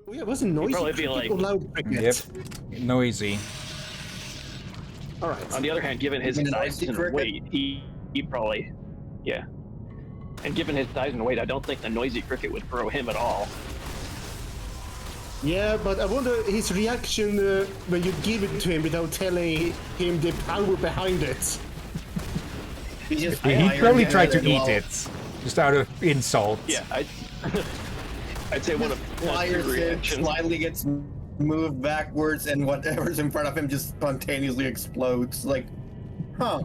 Oh, yeah, it was a noisy. Probably be like, loud cricket. Yep, noisy. All right. on the other hand, given his size and weight, he probably, yeah. And given his size and weight, I don't think the noisy cricket would throw him at all. Yeah, but I wonder his reaction when you give it to him without telling him the power behind it. He probably tried to eat it, just out of insult. Yeah, I'd say one of fires it, slightly gets moved backwards, and whatever's in front of him just spontaneously explodes. Like, huh.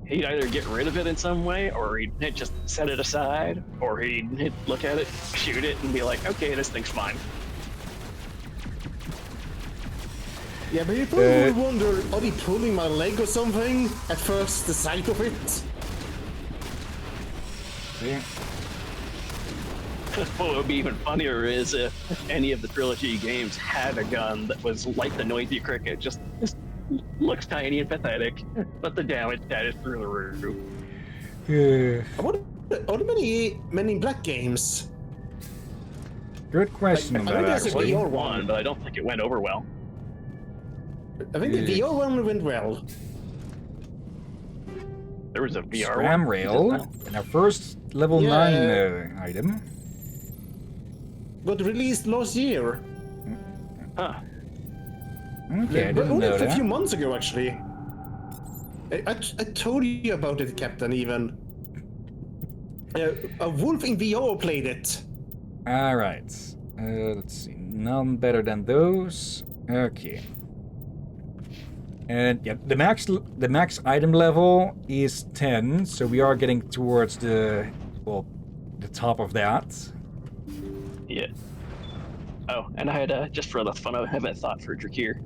He'd either get rid of it in some way, or he'd just set it aside, or he'd look at it, shoot it, and be like, okay, this thing's fine. Yeah, but you probably would wonder, are they pulling my leg or something? At first, the sight of it. Yeah. What would be even funnier is if any of the trilogy games had a gun that was like the noisy cricket, just looks tiny and pathetic, but the damage that is through the roof. Yeah. Are there many Men in Black games? Good question, I think there's a actually. VR one, but I don't think it went over well. I think the VR one went well. There was a VR Scram one. rail, and our first level 9 item. Got released last year. Huh. Okay, I didn't only know a that. few months ago, actually. I told you about it, Captain, even. A Wolf in VR played it. Alright. Let's see. None better than those. Okay. And yeah, the max item level is 10, so we are getting towards the top of that. Yeah. Oh, and I had, just for the fun of it, I have a thought for Drakir.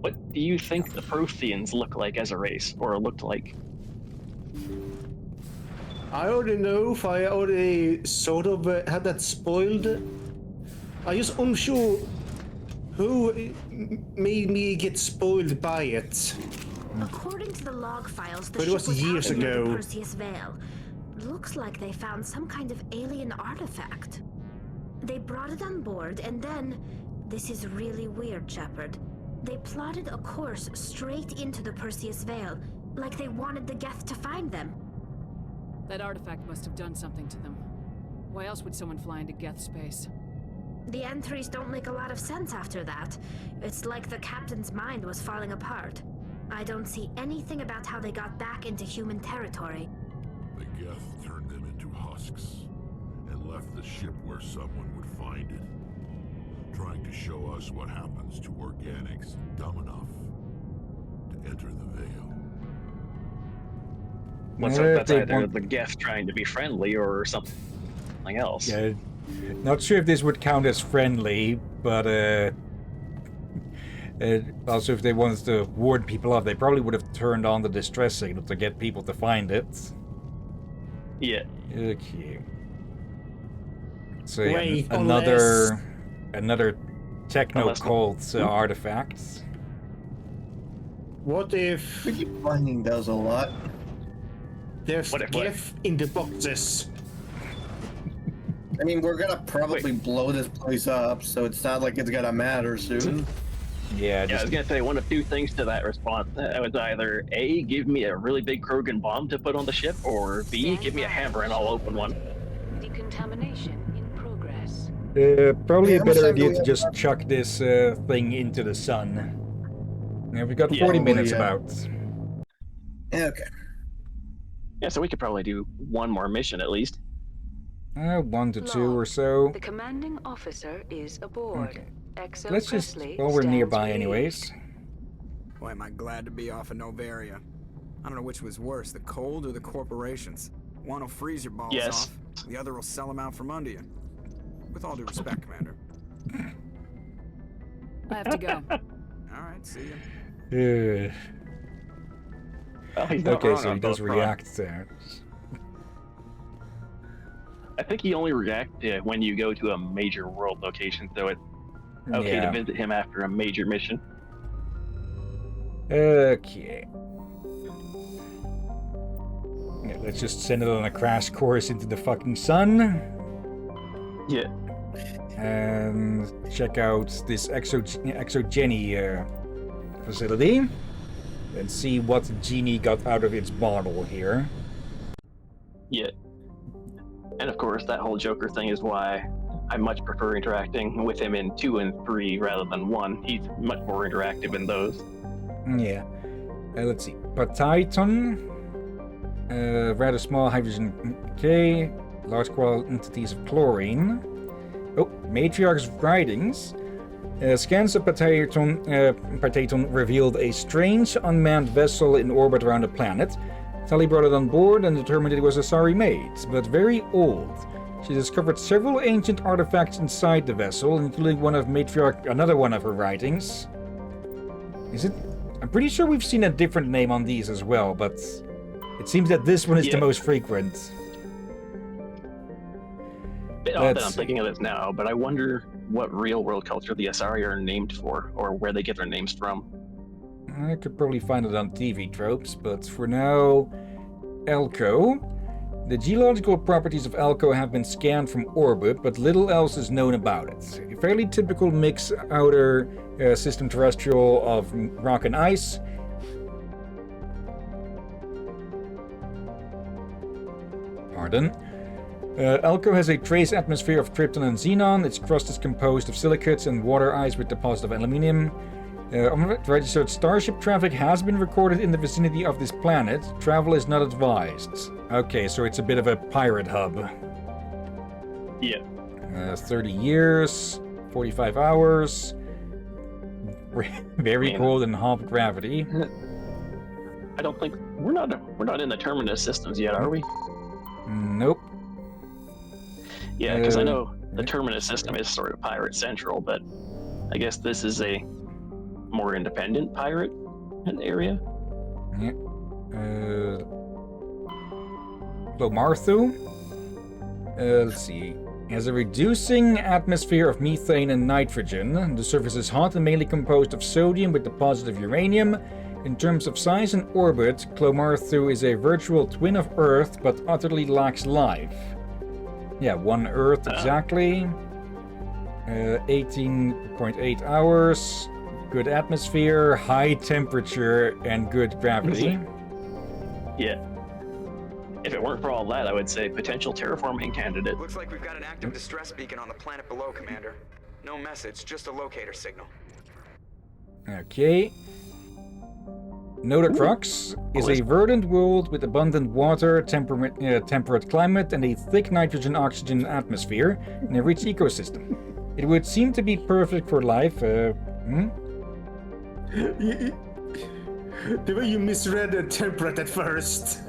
What do you think the Protheans look like as a race, or looked like? I already know if I already sort of had that spoiled. I just unsure who made me get spoiled by it. According to the log files, the But it ship was was years out near the ago. Perseus Vale. Looks like they found some kind of alien artifact. They brought it on board, and then... This is really weird, Shepard. They plotted a course straight into the Perseus Vale, like they wanted the Geth to find them. That artifact must have done something to them. Why else would someone fly into Geth space? The entries don't make a lot of sense after that. It's like the captain's mind was falling apart. I don't see anything about how they got back into human territory. The Geth turned them into husks and left the ship where someone would find it, trying to show us what happens to organics dumb enough to enter the Veil. Let's hope that's either the Geth trying to be friendly or something else. Yeah, not sure if this would count as friendly, but also if they wanted to ward people off, they probably would have turned on the distress signal to get people to find it. Yeah. Okay. So Wait, another techno cult artifact. What if We keep finding those a lot. there's What if- Geth in the boxes? I mean, we're gonna probably blow this place up, so it's not like it's gonna matter soon. Yeah, Yeah, I was gonna say one of two things to that response. That was either A, give me a really big Krogan bomb to put on the ship, or B, give me a hammer and I'll open one. Decontamination in progress. probably Hey, a how much better time do idea we to have just left? chuck this thing into the sun. Yeah, we've got Yeah, 40 probably, minutes yeah. about. Yeah, okay. Yeah, so we could probably do one more mission at least. 1 to 2 or so. The commanding officer is aboard. Okay. Exo Let's just, Presley well, we're stands nearby relieved. anyways. Boy, am I glad to be off of Novaria. I don't know which was worse, the cold or the corporations. One will freeze your balls Yes. off, the other will sell them out from under you. With all due respect, Commander. I have to go. Alright, see ya. Well, he's not Okay, wrong so on he does both fronts. react there. I think he only reacts when you go to a major world location, so it's okay Yeah. to visit him after a major mission. Okay. Yeah, let's just send it on a crash course into the fucking sun. Yeah. And check out this exogeny facility and see what the genie got out of its bottle here. Yeah. And of course, that whole Joker thing is why I much prefer interacting with him in 2 and 3 rather than 1. He's much more interactive in those. Yeah. Let's see. Pataiton. Rather small hydrogen K. Large quantities of chlorine. Oh, Matriarch's writings. Scans of Pataiton revealed a strange unmanned vessel in orbit around the planet. Tali brought it on board and determined it was a sorry mate, but very old. She discovered several ancient artifacts inside the vessel, including another one of her writings. Is it? I'm pretty sure we've seen a different name on these as well, but it seems that this one is the most frequent. I'm thinking of this now, but I wonder what real-world culture the Asari are named for, or where they get their names from. I could probably find it on TV tropes, but for now, Elko. The geological properties of Elko have been scanned from orbit, but little else is known about it. A fairly typical mixed outer system terrestrial of rock and ice. Pardon. Elko has a trace atmosphere of krypton and xenon. Its crust is composed of silicates and water ice with deposit of aluminium. Registered starship traffic has been recorded in the vicinity of this planet. Travel is not advised. Okay, so it's a bit of a pirate hub. Yeah. 30 years, 45 hours. Very cold and half gravity. I don't think we're not in the Terminus systems yet, are we? Nope. Yeah, because I know the Terminus system is sort of pirate central, but I guess this is a more independent pirate area. Yeah. Lomarthu. Let's see. Has a reducing atmosphere of methane and nitrogen. The surface is hot and mainly composed of sodium with deposit of uranium. In terms of size and orbit, Clomarthu is a virtual twin of Earth, but utterly lacks life. Yeah, 1 Earth exactly. 18.8 hours. Good atmosphere, high temperature, and good gravity. Yeah. If it weren't for all that, I would say potential terraforming candidate. Looks like we've got an active distress beacon on the planet below, Commander. No message, just a locator signal. Okay. Nodacrux is a verdant world with abundant water, temperate climate, and a thick nitrogen-oxygen atmosphere, and a rich ecosystem. It would seem to be perfect for life. The way you misread the temperate at first.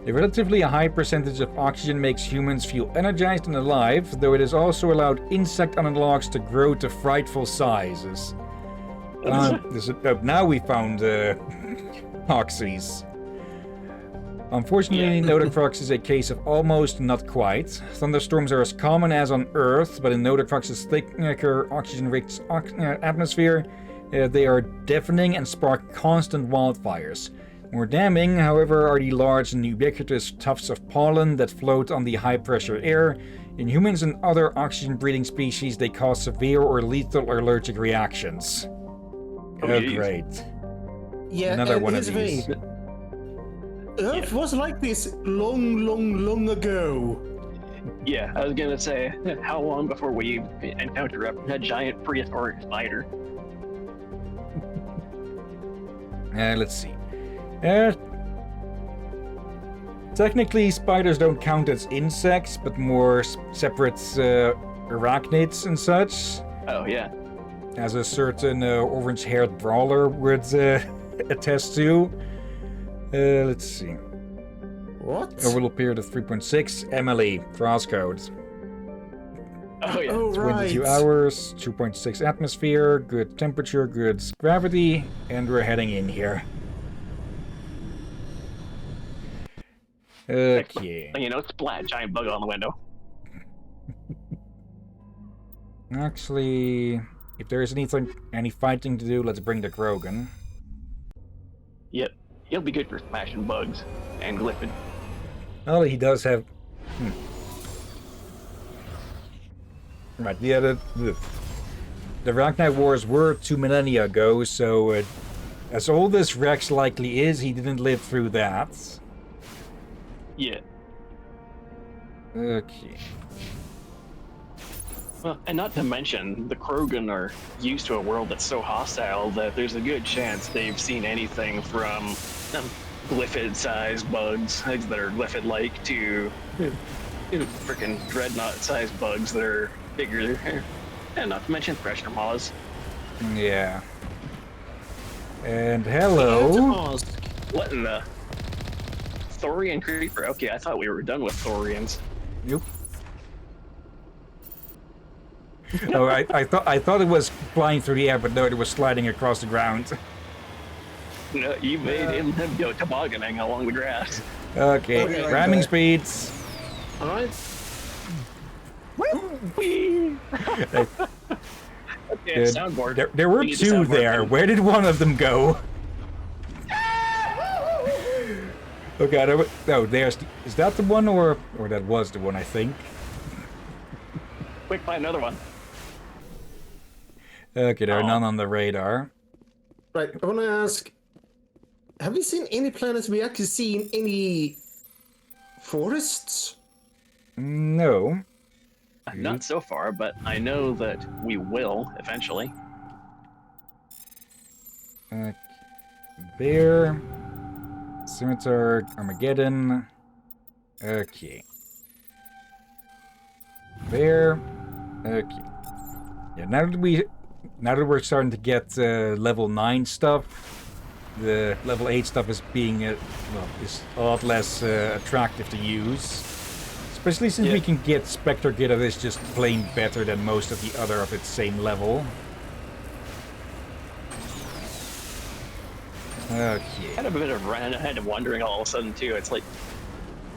A relatively high percentage of oxygen makes humans feel energized and alive, though it has also allowed insect analogs to grow to frightful sizes. Now we found oxys. Unfortunately, Nodacrux is a case of almost not quite. Thunderstorms are as common as on Earth, but in Nodacrux's thicker oxygen-rich atmosphere, they are deafening and spark constant wildfires. More damning, however, are the large and ubiquitous tufts of pollen that float on the high-pressure air. In humans and other oxygen-breathing species, they cause severe or lethal allergic reactions. Oh, great. Yeah, another one of these. Earth was like this long ago. Yeah, I was gonna say, how long before we encounter a giant prehistoric spider? Let's see. Technically, spiders don't count as insects, but more separate arachnids and such. Oh, yeah. As a certain orange-haired brawler would attest to. Let's see. What? Over a period of 3.6, Emily, crosscode. Oh, yeah. Oh, right. 22 hours, 2.6 atmosphere, good temperature, good gravity, and we're heading in here. Okay. You know, splat, giant bug on the window. Actually, if there is any fighting to do, let's bring the Krogan. Yep. He'll be good for smashing bugs and glyphid. Well, he does have Right, yeah, the Ragnar Wars were 2 millennia ago, so as old as Rex likely is, he didn't live through that. Yeah. Okay. Well, and not to mention, the Krogan are used to a world that's so hostile that there's a good chance they've seen anything from glyphid-sized bugs that are glyphid-like to freaking dreadnought-sized bugs that are bigger. And not to mention pressure maws. Yeah. And hello. What in the... Thorian creeper? Okay, I thought we were done with Thorians. Nope. Oh, I thought it was flying through the air, but no, it was sliding across the ground. No, you made him go tobogganing along the grass. Okay, ramming speeds. Alright. Okay, soundboard. There were We need the two soundboard there. then. Where did one of them go? Okay, no, there's... Is that the one, or that was the one, I think? Quick, find another one. Okay, there are none on the radar. Right, I want to ask, have we seen any planets we actually seen any forests? No. Not so far, but I know that we will eventually. Bear. Scimitar, Armageddon. Okay. Bear. Okay. Yeah, now that we're starting to get level 9 stuff, the level 8 stuff is being is a lot less attractive to use. Especially since we can get Spectre Gear that is just plain better than most of the other of its same level. Okay. Had a bit of run ahead of wondering all of a sudden too. It's like,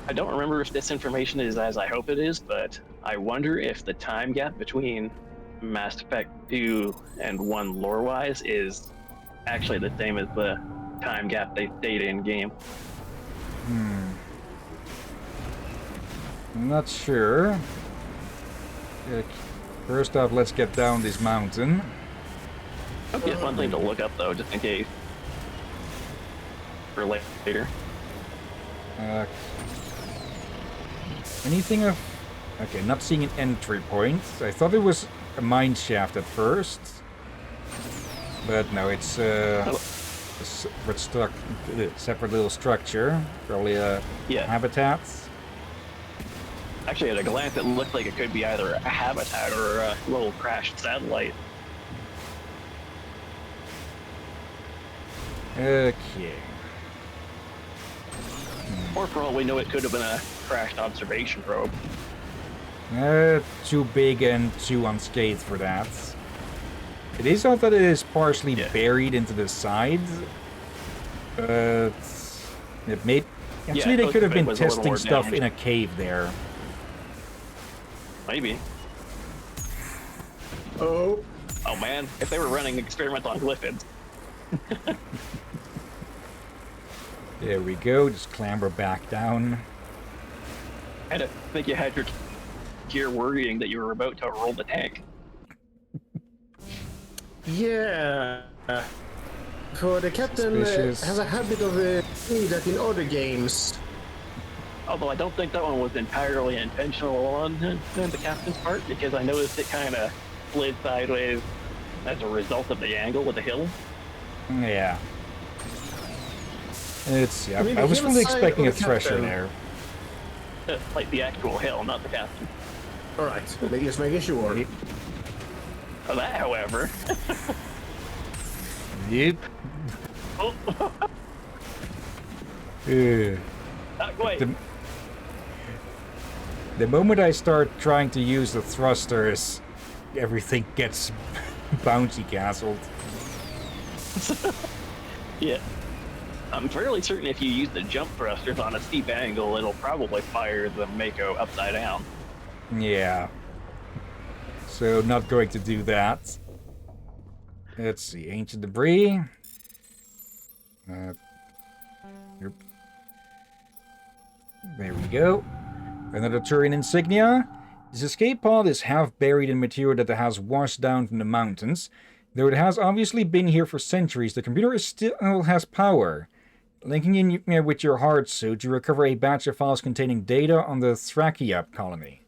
I don't remember if this information is as I hope it is, but I wonder if the time gap between Mass Effect 2 and 1 lore-wise is actually the same as the time gap they stayed in game. I'm not sure. First off, let's get down this mountain. Okay, it's one thing to look up though, just in case. For later. Anything of... Okay, not seeing an entry point. I thought it was a mine shaft at first. But no, it's a separate little structure. Probably a habitat. Actually, at a glance, it looked like it could be either a habitat or a little crashed satellite. Okay. Or for all we know, it could have been a crashed observation probe. Too big and too unscathed for that. It is odd that it is partially buried into the side. But it may... Actually, they could have been testing stuff in a cave there. Maybe. Oh. Oh man, if they were running experiments on glyphids. There we go, just clamber back down. I think you had your gear worrying that you were about to roll the tank. Yeah. For the captain has a habit of doing that in other games. Although I don't think that one was entirely intentional on the captain's part, because I noticed it kind of slid sideways as a result of the angle of the hill. Yeah. It's... Yeah, I was really expecting a thresher there. Like the actual hill, not the captain. Alright, just making sure. Oh, that, however... Yep. Oh. Wait. The moment I start trying to use the thrusters, everything gets bouncy castled. Yeah. I'm fairly certain if you use the jump thrusters on a steep angle, it'll probably fire the Mako upside down. Yeah. So, not going to do that. Let's see, ancient debris. There we go. Another Turian insignia. This escape pod is half buried in material that has washed down from the mountains. Though it has obviously been here for centuries, the computer still has power. Linking in with your hard suit, you recover a batch of files containing data on the Thrakia colony.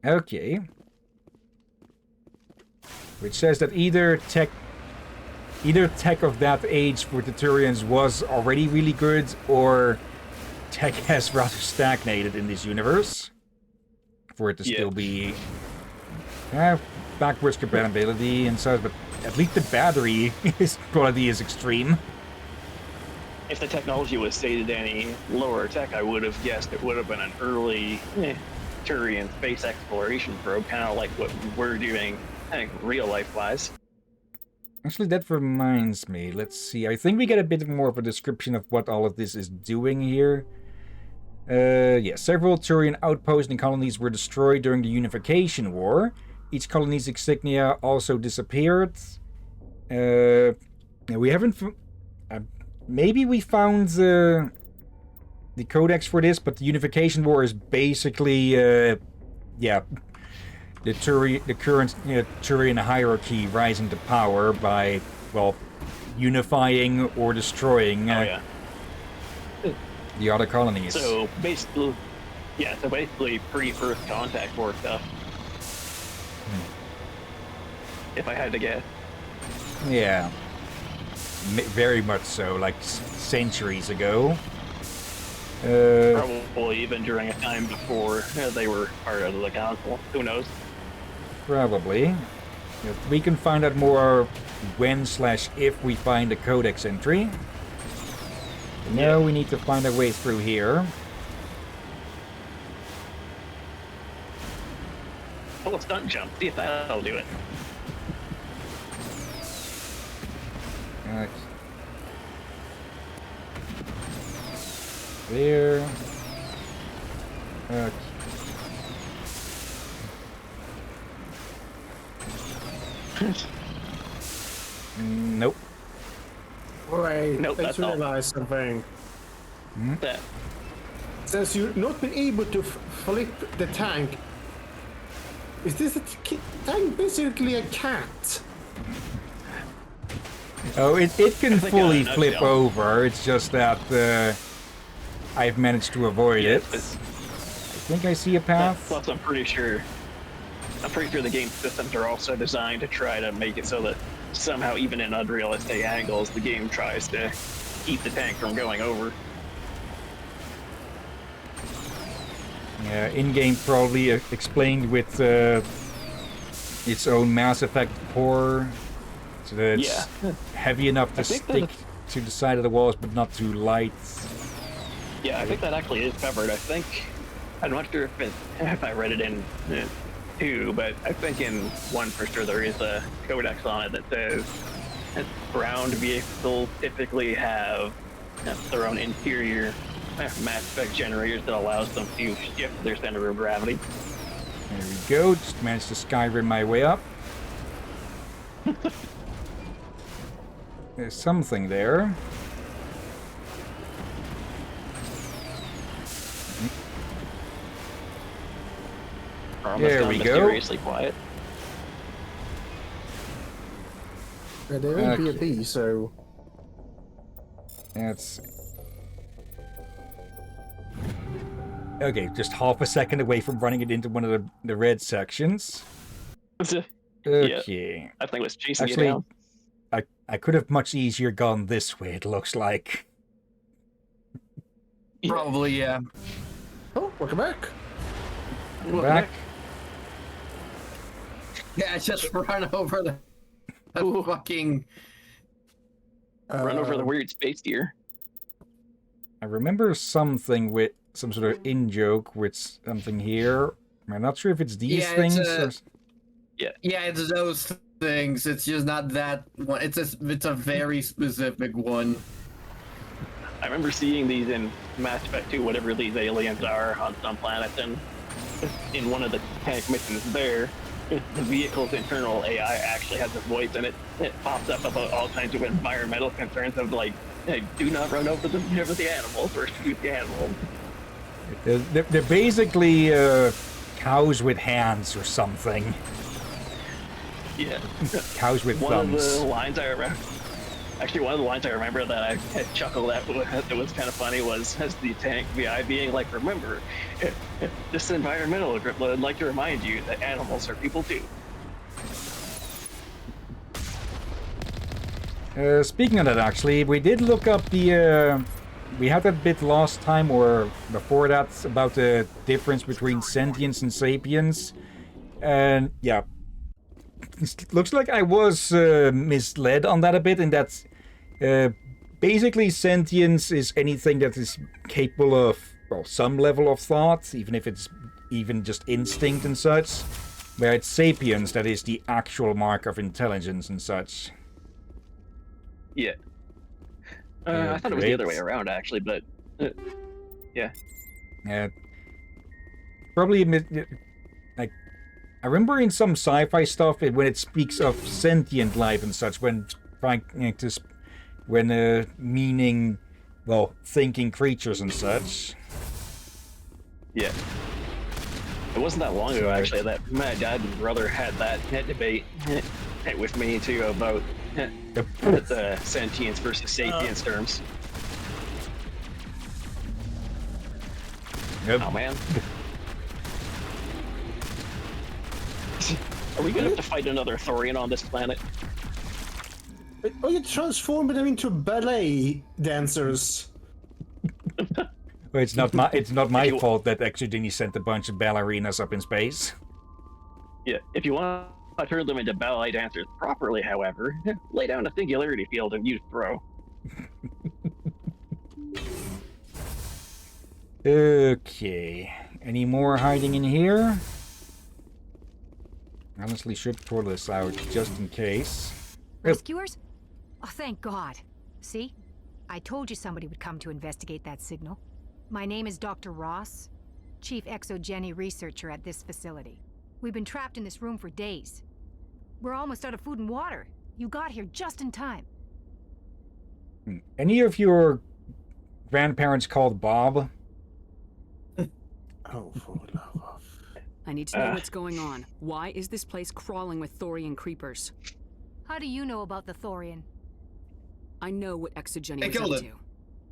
Okay. Which says that either tech of that age for the Turians was already really good, or tech has rather stagnated in this universe. For it to still be backwards compatibility and such, but at least the battery quality is extreme. If the technology was stated any lower tech, I would have guessed it would have been an early Turian space exploration probe, kind of like what we're doing, real life-wise. Actually, that reminds me. Let's see. I think we get a bit more of a description of what all of this is doing here. Yeah, several Turian outposts and colonies were destroyed during the Unification War. Each colony's insignia also disappeared. We haven't... maybe we found the codex for this, but the Unification War is basically, yeah, the current Turian hierarchy rising to power by, well, unifying or destroying the other colonies. So basically, pre-Earth contact war stuff. If I had to guess. Yeah. Very much so, like centuries ago. Probably even during a time before they were part of the council. Who knows? Probably. We can find out more when/if we find a codex entry. But now we need to find a way through here. Oh, a stunt jump. See if that'll do it. There. Nope. Wait, Nope, I that's just all. realized something. That. Since you've not been able to flip the tank, is this a tank basically a cat? Oh, it can fully flip over. It's just that I've managed to avoid it. I think I see a path. Plus, I'm pretty sure the game systems are also designed to try to make it so that somehow, even in unrealistic angles, the game tries to keep the tank from going over. Yeah, in-game probably explained with its own Mass Effect core, so that it's heavy enough to stick to the side of the walls, but not too light. Yeah, I think that actually is covered. I'm not sure if I read it in 2, but I think in 1 for sure there is a codex on it that says that ground vehicles typically have their own interior mass effect generators that allows them to shift their center of gravity. There we go. Just managed to Skyrim my way up. There's something there. There we go. Mysteriously quiet. Yeah, there won't be a bee, so... That's... Okay, just half a second away from running it into one of the red sections. Okay. Yeah, I think it was chasing you down. I could have much easier gone this way, it looks like. Probably, yeah. Oh, welcome back. Back. Yeah, just run over the fucking... Run over the weird space deer. I remember something with some sort of in-joke with something here. I'm not sure if it's these things. Yeah, it's those things. It's just not that one. It's a very specific one. I remember seeing these in Mass Effect 2, whatever these aliens are on some planet, and in one of the tank missions there, the vehicle's internal AI actually has a voice, and it pops up about all kinds of environmental concerns of like, hey, do not run over the animals or shoot the animals. They're basically cows with hands or something. Yeah. Cows with One of thumbs. the lines I remember. Actually, one of the lines I remember that I had chuckled at that was kind of funny was as the tank VI being like, "Remember, this environmental grip would like to remind you that animals are people too." Speaking of that, actually, we did look up the. We had that bit last time, or before that, about the difference between sentience and sapience. And yeah, it looks like I was misled on that a bit, in that basically sentience is anything that is capable of, well, some level of thought, even if it's even just instinct and such. Where it's sapience that is the actual mark of intelligence and such. Yeah. I thought it was the other way around, actually, but yeah. Probably like I remember in some sci-fi stuff when it speaks of sentient life and such, when meaning, well, thinking creatures and such. Yeah. It wasn't that long ago, actually, that my dad and brother had that debate with me too about the sentience versus sapience terms. Yep. Oh man. Are we gonna have to fight another Thorian on this planet? Oh, you transformed them into ballet dancers. Well, it's not my fault that Exogeny sent a bunch of ballerinas up in space. Yeah, if you want to turn them into ballet dancers properly, however, lay down a singularity field and use throw. Okay. Any more hiding in here? Honestly, should pour this out just in case. Rescuers? Oh, thank God. See? I told you somebody would come to investigate that signal. My name is Dr. Ross, Chief Exogeny Researcher at this facility. We've been trapped in this room for days. We're almost out of food and water. You got here just in time. Any of your grandparents called Bob? Oh, for the love of... I need to know what's going on. Why is this place crawling with Thorian creepers? How do you know about the Thorian? I know what Exogeny was up to.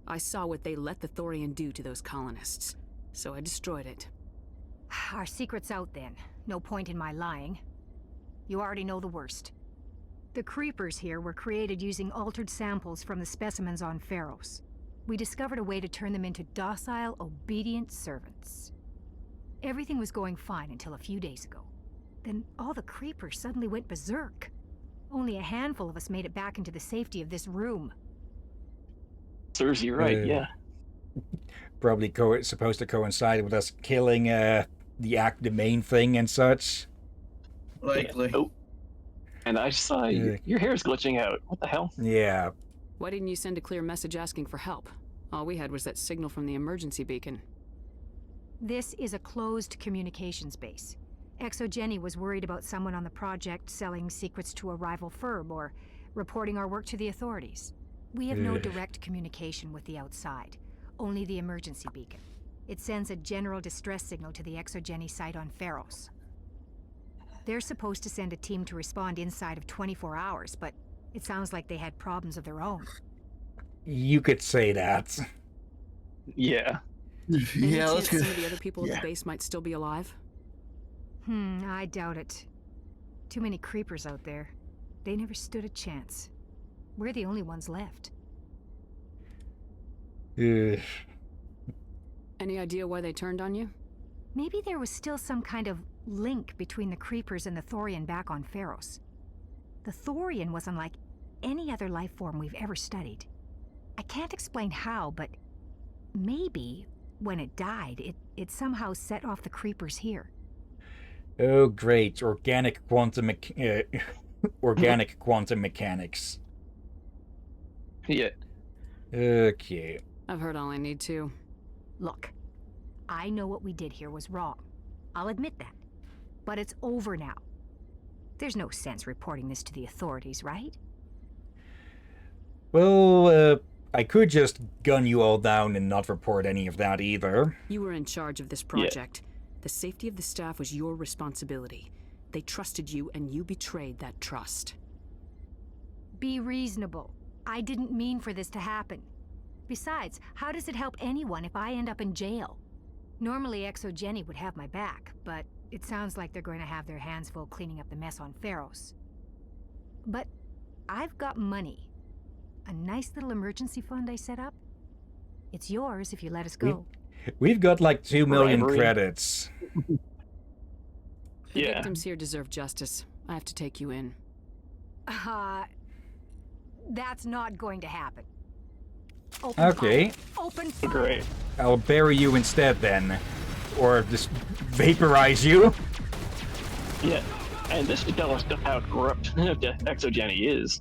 I saw what they let the Thorian do to those colonists, so I destroyed it. Our secret's out then. No point in my lying. You already know the worst. The creepers here were created using altered samples from the specimens on Pharos. We discovered a way to turn them into docile, obedient servants. Everything was going fine until a few days ago. Then all the creepers suddenly went berserk. Only a handful of us made it back into the safety of this room. Serves you right, yeah. Probably supposed to coincide with us killing the main thing and such. Likely. Oh. And I saw your hair's glitching out. What the hell? Yeah. Why didn't you send a clear message asking for help? All we had was that signal from the emergency beacon. This is a closed communications base. Exogeny was worried about someone on the project selling secrets to a rival firm or reporting our work to the authorities. We have no direct communication with the outside, only the emergency beacon. It sends a general distress signal to the Exogeny site on Pharos. They're supposed to send a team to respond inside of 24 hours, but it sounds like they had problems of their own. You could say that. Yeah. Any chance some of the other people at the base might still be alive? I doubt it. Too many creepers out there. They never stood a chance. We're the only ones left. Any idea why they turned on you? Maybe there was still some kind of link between the creepers and the Thorian back on Pharos. The Thorian was unlike any other life form we've ever studied. I can't explain how, but maybe when it died, it somehow set off the creepers here. Oh, great. Organic quantum mechanics. Yeah. Okay. I've heard all I need to. Look, I know what we did here was wrong. I'll admit that. But it's over now. There's no sense reporting this to the authorities, right? Well, I could just gun you all down and not report any of that either. You were in charge of this project. The safety of the staff was your responsibility. They trusted you, and you betrayed that trust. Be reasonable. I didn't mean for this to happen. Besides, how does it help anyone if I end up in jail? Normally Exogeny would have my back, but it sounds like they're going to have their hands full cleaning up the mess on Pharos. But I've got money. A nice little emergency fund I set up. It's yours if you let us go. We've got like 2 million Bribery. credits. The Yeah. victims here deserve justice. I have to take you in. That's not going to happen. Open Okay. fire. Open fire. Great. I'll bury you instead then. Or just vaporize you. Yeah. And this should tell us just how corrupt Exogeny is.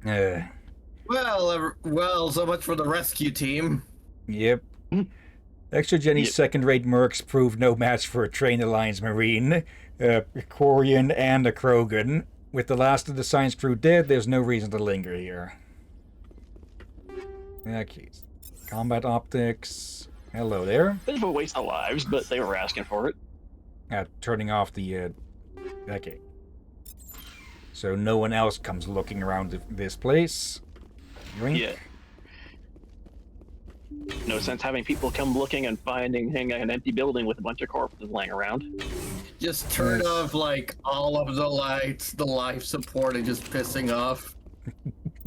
Well, so much for the rescue team. Yep. Exogeny's Yep. second-rate mercs proved no match for a trained Alliance Marine, a Quarian, and a Krogan. With the last of the science crew dead, there's no reason to linger here. Okay. Combat optics. Hello there. Bit of a waste of lives, but they were asking for it. Turning off the... Okay. So no one else comes looking around this place. Yoink. Yeah. No sense having people come looking and finding an empty building with a bunch of corpses laying around. Just turn Yes. off like all of the lights, the life support, and just pissing off.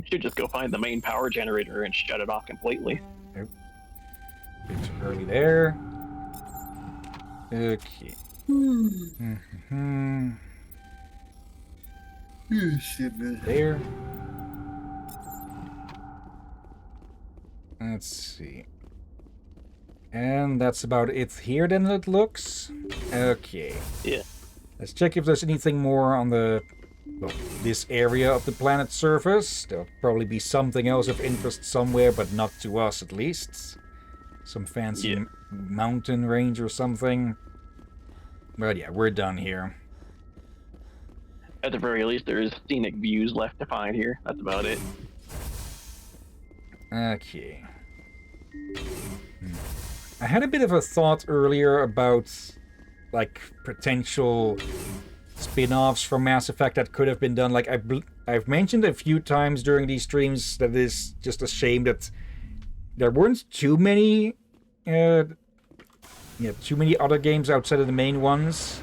Should just go find the main power generator and shut it off completely. Bit too early there. Okay. Mm-hmm. There. Let's see. And that's about it here then, it looks. Okay. Yeah. Let's check if there's anything more on the... well, this area of the planet's surface. There'll probably be something else of interest somewhere, but not to us at least. Some fancy mountain range or something. But yeah, we're done here. At the very least, there's scenic views left to find here. That's about it. Okay. I had a bit of a thought earlier about, like, potential spin-offs from Mass Effect that could have been done. Like, I've mentioned a few times during these streams that it is just a shame that there weren't too many, too many other games outside of the main ones.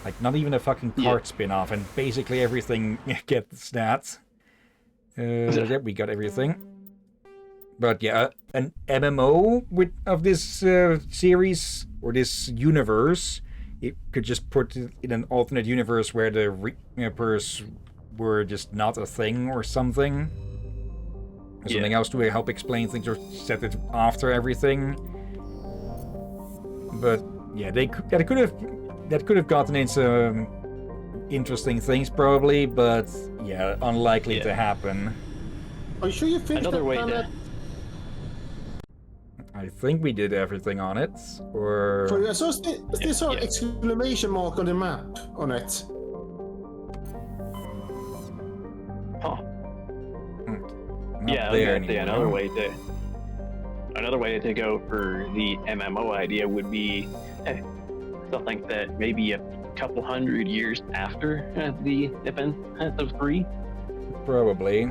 Like, not even a fucking cart spin-off, and basically everything gets that. Yep, we got everything. But yeah, an MMO of this series, or this universe, it could just put it in an alternate universe where the Reapers were just not a thing or something. Or something else to help explain things or set it after everything. But yeah, that could have gotten into interesting things probably, but yeah, unlikely to happen. Are you sure you finished Another that way planet? I think we did everything on it, or... So is this an exclamation mark on the map on it? Huh. Not Yeah, there another anymore. another way to go for the MMO idea would be something that maybe a couple hundred years after the event of 3. Probably.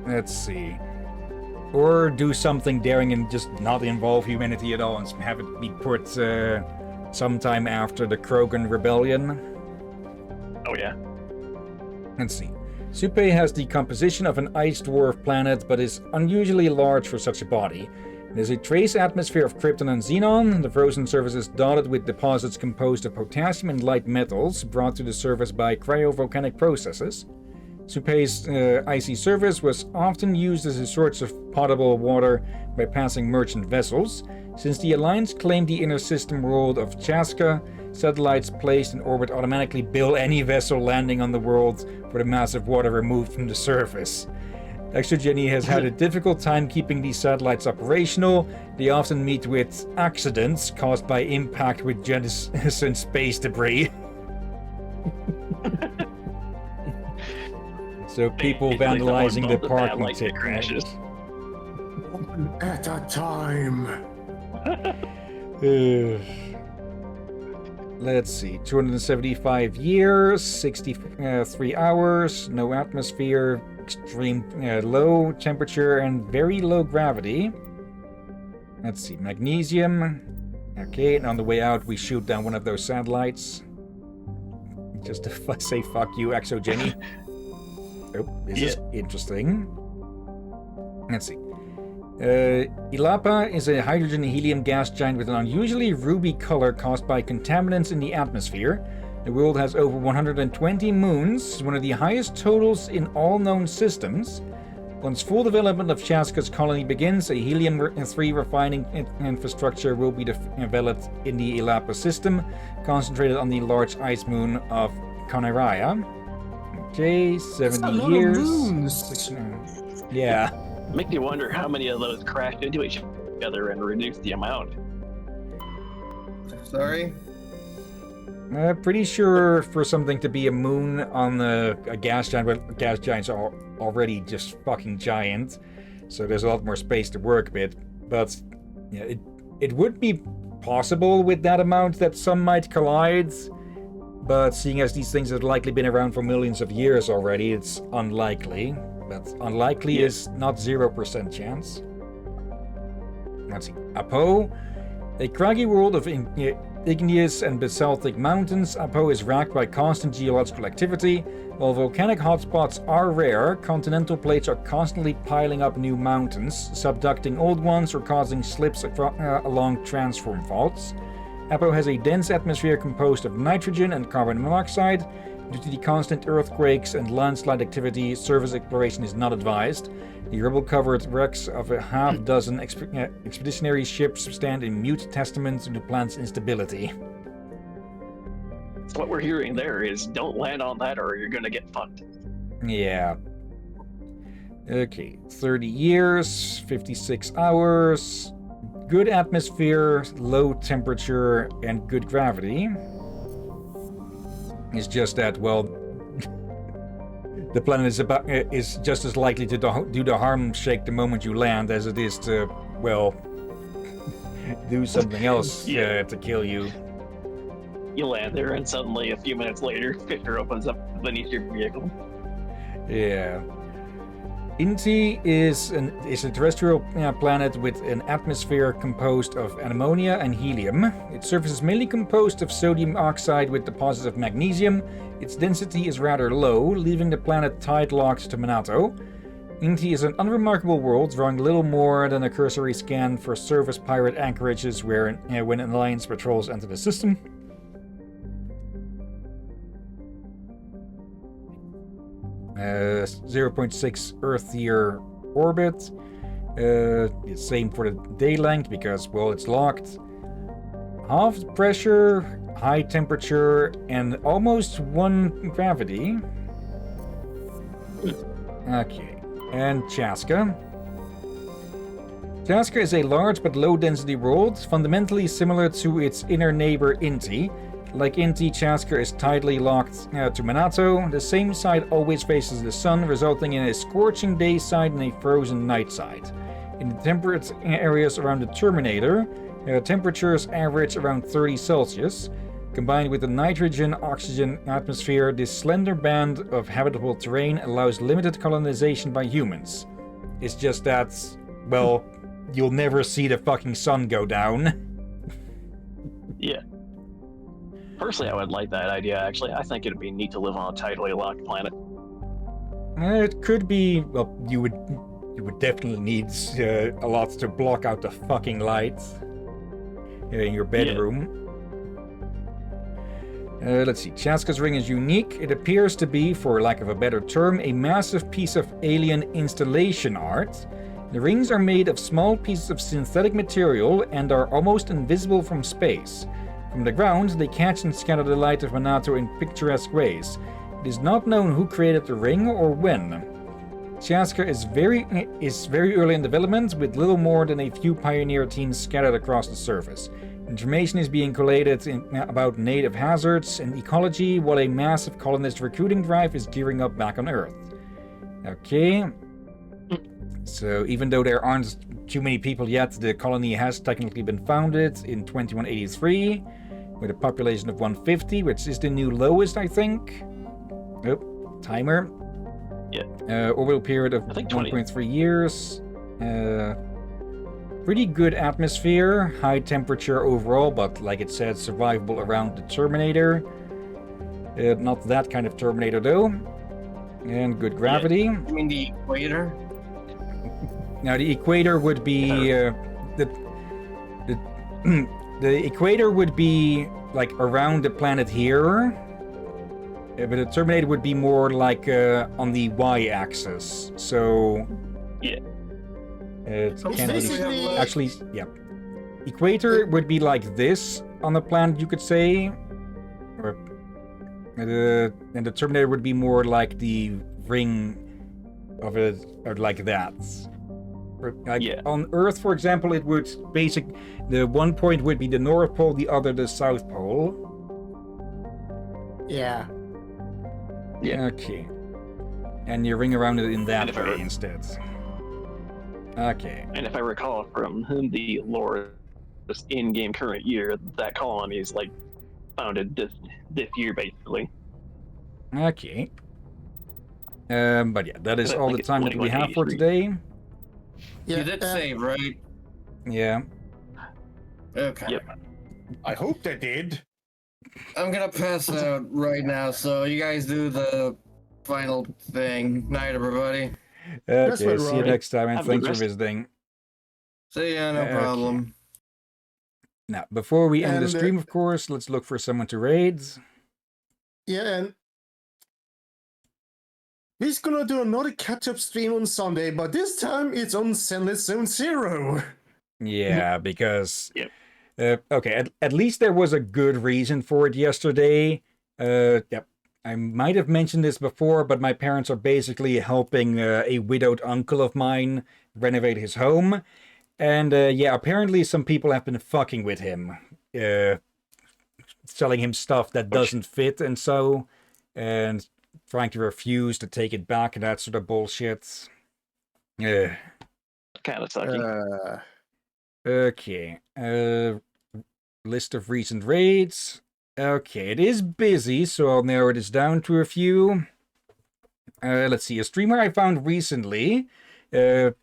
Let's see. Or do something daring and just not involve humanity at all and have it be put sometime after the Krogan Rebellion. Oh yeah. Let's see. Supe has the composition of an ice dwarf planet, but is unusually large for such a body. It has a trace atmosphere of krypton and xenon. The frozen surface is dotted with deposits composed of potassium and light metals brought to the surface by cryovolcanic processes. Supe's icy surface was often used as a source of potable water by passing merchant vessels. Since the Alliance claimed the inner system world of Chaska, satellites placed in orbit automatically bill any vessel landing on the world for the massive water removed from the surface. Exogeny has had a difficult time keeping these satellites operational. They often meet with accidents caused by impact with jettisoned space debris. So people Basically, vandalizing the someone built a parking satellite that ticket. crashes. One at a time. Let's see, 275 years, 63 hours, no atmosphere, extreme low temperature, and very low gravity. Let's see, magnesium. Okay, and on the way out, we shoot down one of those satellites. Just to say fuck you, Exogeny. Oh, this is interesting. Let's see. Ilapa is a hydrogen and helium gas giant with an unusually ruby color caused by contaminants in the atmosphere. The world has over 120 moons, one of the highest totals in all known systems. Once full development of Chaska's colony begins, a helium-3 refining infrastructure will be developed in the Ilapa system, concentrated on the large ice moon of Konaraya. Okay, 70 years. Moons. Yeah. Make you wonder how many of those crashed into each other and reduced the amount. Sorry? Pretty sure for something to be a moon on a gas giant, well, gas giants are already just fucking giant, so there's a lot more space to work with. But yeah, it would be possible with that amount that some might collide, but seeing as these things have likely been around for millions of years already, it's unlikely. But unlikely is not 0% chance. Let's see. Apo, a craggy world of igneous and basaltic mountains, Apo is racked by constant geological activity. While volcanic hotspots are rare, continental plates are constantly piling up new mountains, subducting old ones or causing slips along transform faults. Apo has a dense atmosphere composed of nitrogen and carbon monoxide. Due to the constant earthquakes and landslide activity, surface exploration is not advised. The rubble-covered wrecks of a half-dozen expeditionary ships stand in mute testament to the planet's instability. So what we're hearing there is don't land on that or you're gonna get fucked. Yeah. Okay, 30 years, 56 hours, good atmosphere, low temperature, and good gravity. It's just that, well, the planet is just as likely to do the harm shake the moment you land as it is to, well, do something else to kill you. You land there and suddenly a few minutes later, Fisher opens up beneath your vehicle. Yeah. Inti is a terrestrial planet with an atmosphere composed of ammonia and helium. Its surface is mainly composed of sodium oxide with deposits of magnesium. Its density is rather low, leaving the planet tide-locked to Minato. Inti is an unremarkable world, drawing little more than a cursory scan for surface pirate anchorages when an Alliance patrols enter the system. Uh, 0.6 Earth-year orbit. Same for the day length because, well, it's locked. Half the pressure, high temperature, and almost 1 gravity. Okay, and Chaska. Chaska is a large but low-density world, fundamentally similar to its inner neighbor Inti. Like Inti, Chaska is tidally locked to Minato. The same side always faces the sun, resulting in a scorching day side and a frozen night side. In the temperate areas around the Terminator, temperatures average around 30 Celsius. Combined with the nitrogen-oxygen atmosphere, this slender band of habitable terrain allows limited colonization by humans. It's just that, well, you'll never see the fucking sun go down. Yeah. Personally, I would like that idea, actually. I think it'd be neat to live on a tidally locked planet. It could be, well, you would definitely need a lot to block out the fucking light in your bedroom. Yeah. Let's see, Chaska's ring is unique. It appears to be, for lack of a better term, a massive piece of alien installation art. The rings are made of small pieces of synthetic material and are almost invisible from space. From the ground, they catch and scatter the light of Minato in picturesque ways. It is not known who created the ring or when. Chaska is very early in development, with little more than a few pioneer teams scattered across the surface. Information is being collated about native hazards and ecology, while a massive colonist recruiting drive is gearing up back on Earth. Okay. So even though there aren't too many people yet, the colony has technically been founded in 2183 with a population of 150, which is the new lowest, I think. Oh, timer. Yeah. Orbital period of 1.3 years. Pretty good atmosphere, high temperature overall, but like it said, survivable around the Terminator. Not that kind of Terminator though. And good gravity. You mean the equator? Now the equator would be the equator would be like around the planet here, but the Terminator would be more like on the y-axis. So yeah, it can't really actually. Yeah, equator would be like this on the planet, you could say, or and the Terminator would be more like the ring of it, or like that. Like on Earth, for example, it would the one point would be the North Pole, the other the South Pole. Yeah. Yeah. Okay. And you ring around it in that way instead. Okay. And if I recall from the lore, this in-game current year, that colony is like founded this year, basically. Okay. But yeah, that is all the time that we have for today. Yeah, you did save, right? Yeah. Okay. Yep. I hope they did. I'm gonna pass out right now, so you guys do the final thing. Night, everybody. Okay, see you next time, and thanks for visiting. See ya, no problem. Now, before we end the stream, of course, let's look for someone to raid. Yeah, and we're gonna do another catch-up stream on Sunday, but this time it's on Zenless Zone Zero. Yeah, because... okay, at least there was a good reason for it yesterday. Yep. I might have mentioned this before, but my parents are basically helping a widowed uncle of mine renovate his home. And yeah, apparently some people have been fucking with him. Selling him stuff that doesn't fit and so. And trying to refuse to take it back and that sort of bullshit. Kind of sucky. Okay. List of recent raids. Okay, it is busy, so I'll narrow this down to a few. Let's see, a streamer I found recently. They're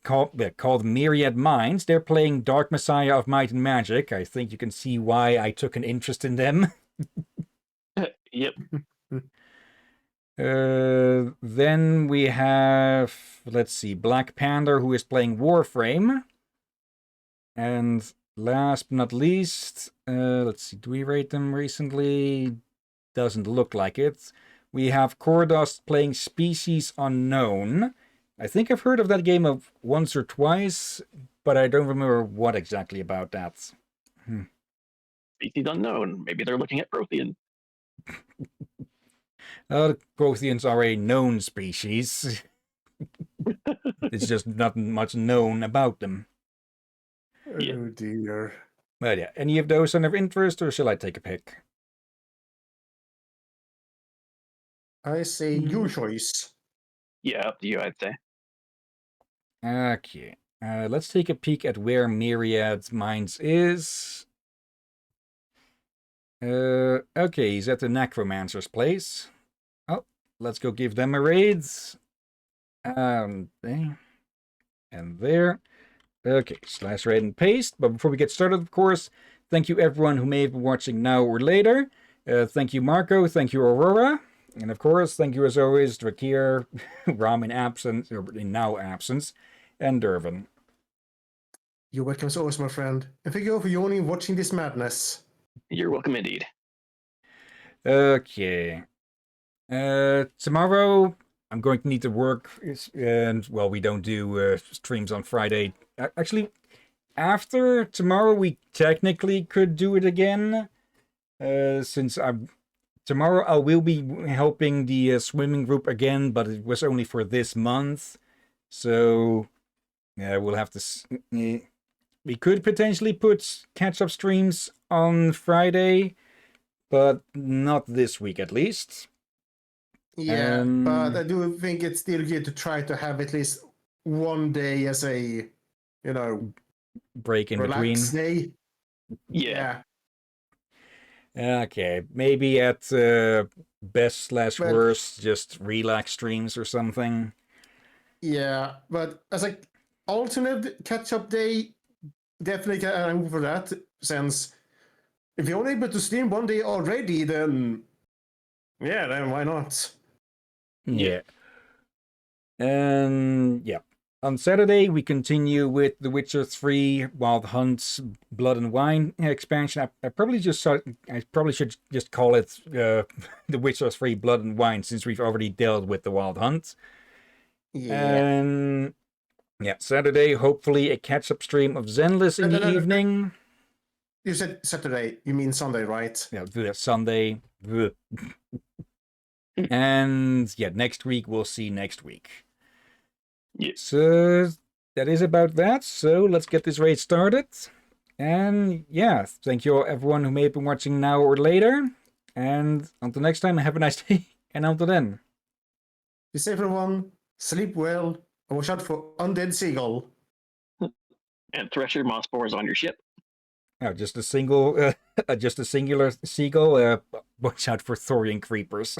called Myriad Minds. They're playing Dark Messiah of Might and Magic. I think you can see why I took an interest in them. Yep. Then we have, let's see, Black Panther, who is playing Warframe. And last but not least, let's see, do we rate them recently? Doesn't look like it. We have Cordust playing Species Unknown. I think I've heard of that game of once or twice, but I don't remember what exactly about that. Species Unknown. Maybe they're looking at Prothean. Protheans are a known species. It's just not much known about them. Oh dear. But yeah, any of those are of interest, or shall I take a pick? I say your choice. Yeah, up to you, I'd say. Okay, let's take a peek at where Myriad Minds is. Okay, he's at the Necromancer's place. Oh, let's go give them a raid. And there. Okay, / raid and paste. But before we get started, of course, thank you everyone who may have been watching now or later. Thank you, Marco. Thank you, Aurora. And of course, thank you as always, Drakir, Ram in absence, or in now absence, and Dervin. You're welcome as always, my friend. And thank you all for joining and watching this madness. You're welcome indeed. Okay. Tomorrow, I'm going to need to work, and, well, we don't do streams on Friday. Actually, after tomorrow, we technically could do it again, since tomorrow I will be helping the swimming group again, but it was only for this month, so yeah, we'll have to... We could potentially put catch-up streams on Friday, but not this week at least. Yeah, but I do think it's still good to try to have at least one day as a, break in relax between. day. Yeah. Okay, maybe at best/worst, just relax streams or something. Yeah, but as a alternate catch-up day, definitely I'm for that. Since if you're only able to stream one day already, then why not? Yeah. And yeah. On Saturday, we continue with The Witcher 3 Wild Hunt's Blood and Wine expansion. I probably should just call it The Witcher 3 Blood and Wine, since we've already dealt with the Wild Hunt. Yeah. And yeah, Saturday, hopefully a catch-up stream of Zenless in the evening. You said Saturday. You mean Sunday, right? Yeah, Sunday. And yeah, next week we'll see next week. Yeah. So that is about that. So let's get this raid started. And yeah, thank you all, everyone who may have been watching now or later. And until next time, have a nice day. And until then, be safe, everyone. Sleep well. And watch out for undead seagull. And Thresher moss spores on your ship. oh, just a single, just a singular seagull. Watch out for Thorian creepers.